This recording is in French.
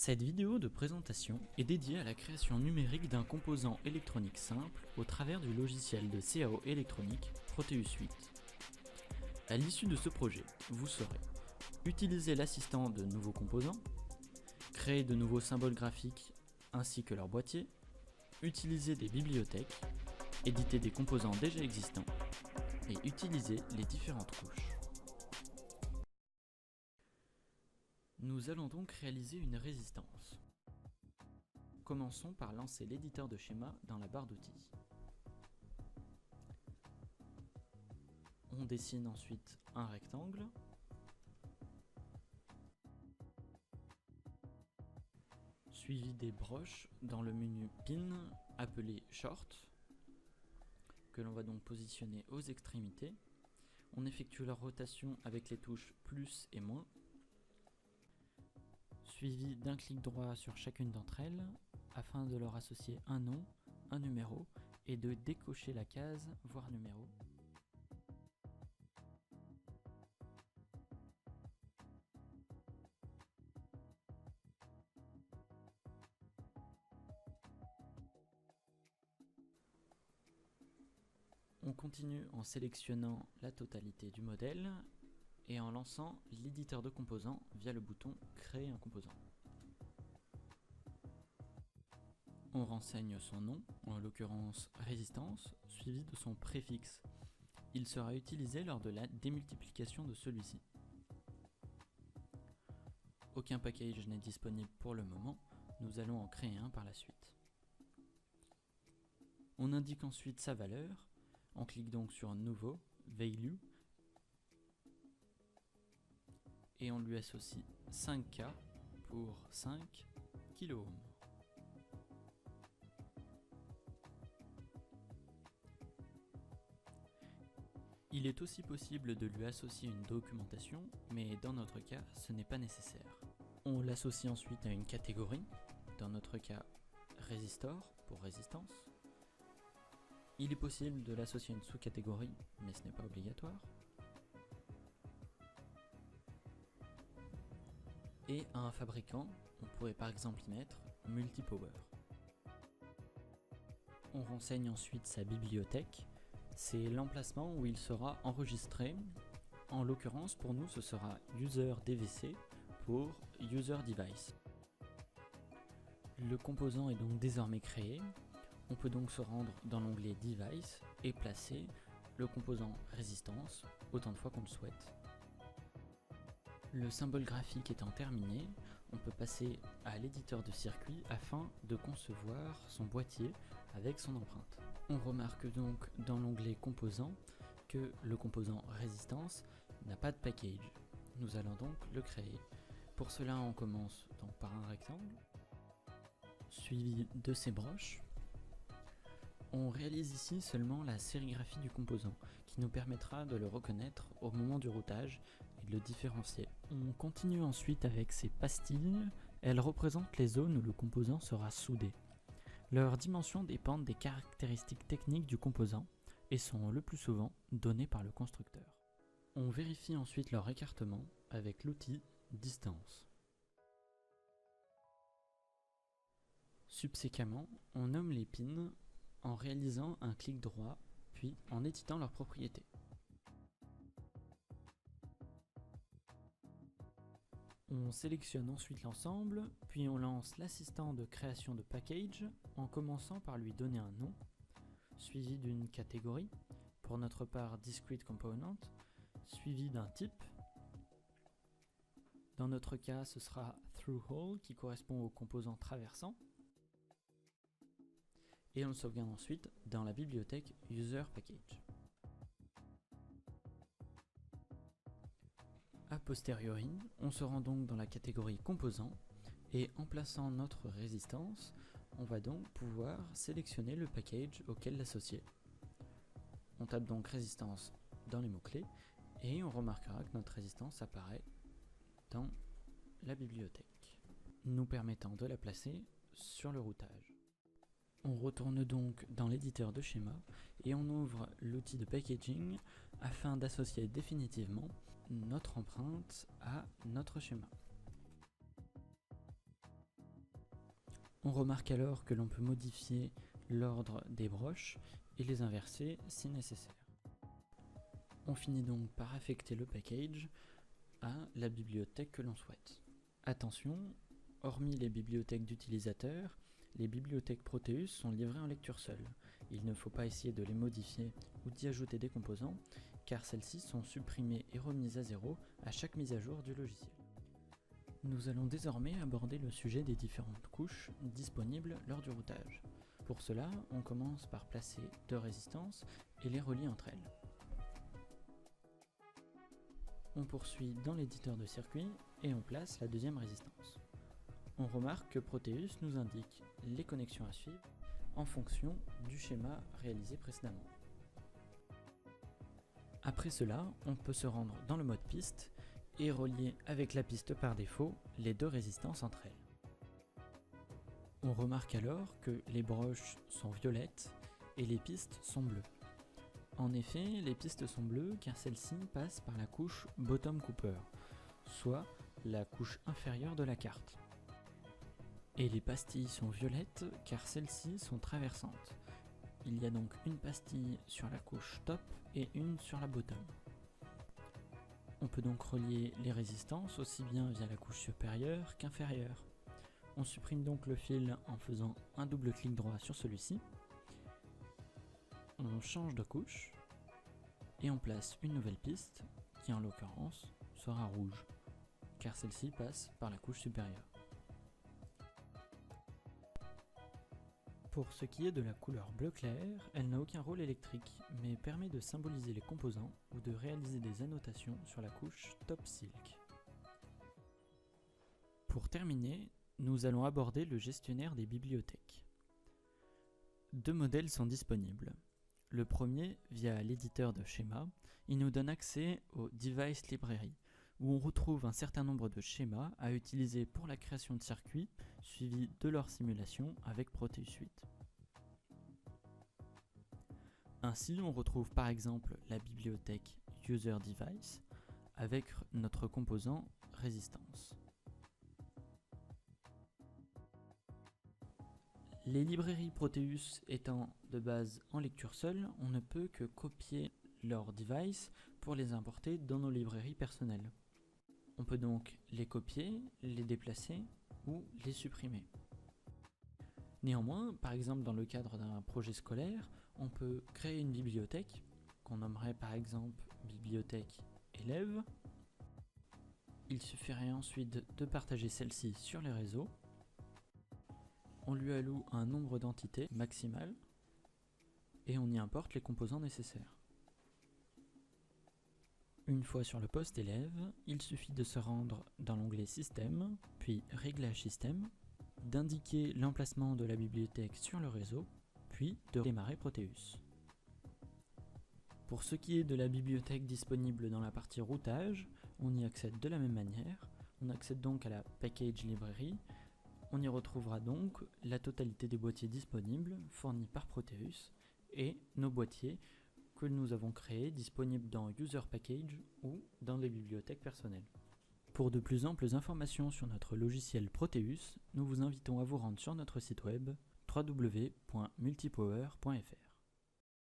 Cette vidéo de présentation est dédiée à la création numérique d'un composant électronique simple au travers du logiciel de CAO électronique Proteus Suite. À l'issue de ce projet, vous saurez utiliser l'assistant de nouveaux composants, créer de nouveaux symboles graphiques ainsi que leur boîtier, utiliser des bibliothèques, éditer des composants déjà existants et utiliser les différentes couches. Nous allons donc réaliser une résistance. Commençons par lancer l'éditeur de schéma dans la barre d'outils. On dessine ensuite un rectangle. Suivi des broches dans le menu Pin appelé Short, que l'on va donc positionner aux extrémités. On effectue leur rotation avec les touches plus et moins, suivi d'un clic droit sur chacune d'entre elles afin de leur associer un nom, un numéro et de décocher la case voir numéro. On continue en sélectionnant la totalité du modèle et en lançant l'éditeur de composants via le bouton Créer un composant. On renseigne son nom, en l'occurrence résistance, suivi de son préfixe. Il sera utilisé lors de la démultiplication de celui-ci. Aucun package n'est disponible pour le moment, nous allons en créer un par la suite. On indique ensuite sa valeur, on clique donc sur Nouveau, Value, et on lui associe 5K pour 5 kΩ. Il est aussi possible de lui associer une documentation, mais dans notre cas, ce n'est pas nécessaire. On l'associe ensuite à une catégorie, dans notre cas Resistor pour résistance. Il est possible de l'associer à une sous-catégorie, mais ce n'est pas obligatoire. Et à un fabricant, on pourrait par exemple y mettre Multipower. On renseigne ensuite sa bibliothèque. C'est l'emplacement où il sera enregistré. En l'occurrence, pour nous, ce sera User DVC pour User Device. Le composant est donc désormais créé. On peut donc se rendre dans l'onglet Device et placer le composant résistance autant de fois qu'on le souhaite. Le symbole graphique étant terminé, on peut passer à l'éditeur de circuit afin de concevoir son boîtier avec son empreinte. On remarque donc dans l'onglet composant que le composant résistance n'a pas de package. Nous allons donc le créer. Pour cela, on commence donc par un rectangle, suivi de ses broches. On réalise ici seulement la sérigraphie du composant, qui nous permettra de le reconnaître au moment du routage et de le différencier. On continue ensuite avec ces pastilles. Elles représentent les zones où le composant sera soudé. Leurs dimensions dépendent des caractéristiques techniques du composant et sont le plus souvent données par le constructeur. On vérifie ensuite leur écartement avec l'outil Distance. Subséquemment, on nomme les pins en réalisant un clic droit, puis en éditant leurs propriétés. On sélectionne ensuite l'ensemble, puis on lance l'assistant de création de package en commençant par lui donner un nom, suivi d'une catégorie, pour notre part Discrete Component, suivi d'un type. Dans notre cas, ce sera Through-Hole qui correspond au composant traversant. Et on le sauvegarde ensuite dans la bibliothèque User Package. A posteriori, on se rend donc dans la catégorie composant et en plaçant notre résistance, on va donc pouvoir sélectionner le package auquel l'associer. On tape donc résistance dans les mots-clés et on remarquera que notre résistance apparaît dans la bibliothèque, nous permettant de la placer sur le routage. On retourne donc dans l'éditeur de schéma et on ouvre l'outil de packaging afin d'associer définitivement notre empreinte à notre schéma. On remarque alors que l'on peut modifier l'ordre des broches et les inverser si nécessaire. On finit donc par affecter le package à la bibliothèque que l'on souhaite. Attention, hormis les bibliothèques d'utilisateurs, les bibliothèques Proteus sont livrées en lecture seule. Il ne faut pas essayer de les modifier ou d'y ajouter des composants, car celles-ci sont supprimées et remises à zéro à chaque mise à jour du logiciel. Nous allons désormais aborder le sujet des différentes couches disponibles lors du routage. Pour cela, on commence par placer deux résistances et les relier entre elles. On poursuit dans l'éditeur de circuit et on place la deuxième résistance. On remarque que Proteus nous indique les connexions à suivre en fonction du schéma réalisé précédemment. Après cela, on peut se rendre dans le mode piste et relier avec la piste par défaut les deux résistances entre elles. On remarque alors que les broches sont violettes et les pistes sont bleues. En effet, les pistes sont bleues car celles-ci passent par la couche Bottom Cooper, soit la couche inférieure de la carte. Et les pastilles sont violettes car celles-ci sont traversantes. Il y a donc une pastille sur la couche top et une sur la bottom. On peut donc relier les résistances aussi bien via la couche supérieure qu'inférieure. On supprime donc le fil en faisant un double clic droit sur celui-ci. On change de couche et on place une nouvelle piste qui en l'occurrence sera rouge car celle-ci passe par la couche supérieure. Pour ce qui est de la couleur bleu clair, elle n'a aucun rôle électrique, mais permet de symboliser les composants ou de réaliser des annotations sur la couche Top Silk. Pour terminer, nous allons aborder le gestionnaire des bibliothèques. Deux modèles sont disponibles. Le premier, via l'éditeur de schémas, il nous donne accès au Device Library, où on retrouve un certain nombre de schémas à utiliser pour la création de circuits, suivi de leur simulation avec Proteus 8. Ainsi, on retrouve par exemple la bibliothèque User Device avec notre composant résistance. Les librairies Proteus étant de base en lecture seule, on ne peut que copier leurs devices pour les importer dans nos librairies personnelles. On peut donc les copier, les déplacer ou les supprimer. Néanmoins, par exemple dans le cadre d'un projet scolaire, on peut créer une bibliothèque qu'on nommerait par exemple bibliothèque élève. Il suffirait ensuite de partager celle-ci sur les réseaux. On lui alloue un nombre d'entités maximal et on y importe les composants nécessaires. Une fois sur le poste élève, il suffit de se rendre dans l'onglet Système, puis Réglage Système, d'indiquer l'emplacement de la bibliothèque sur le réseau, puis de démarrer Proteus. Pour ce qui est de la bibliothèque disponible dans la partie routage, on y accède de la même manière. On accède donc à la Package Library. On y retrouvera donc la totalité des boîtiers disponibles fournis par Proteus et nos boîtiers que nous avons créés disponibles dans User Package ou dans les bibliothèques personnelles. Pour de plus amples informations sur notre logiciel Proteus, nous vous invitons à vous rendre sur notre site web www.multipower.fr.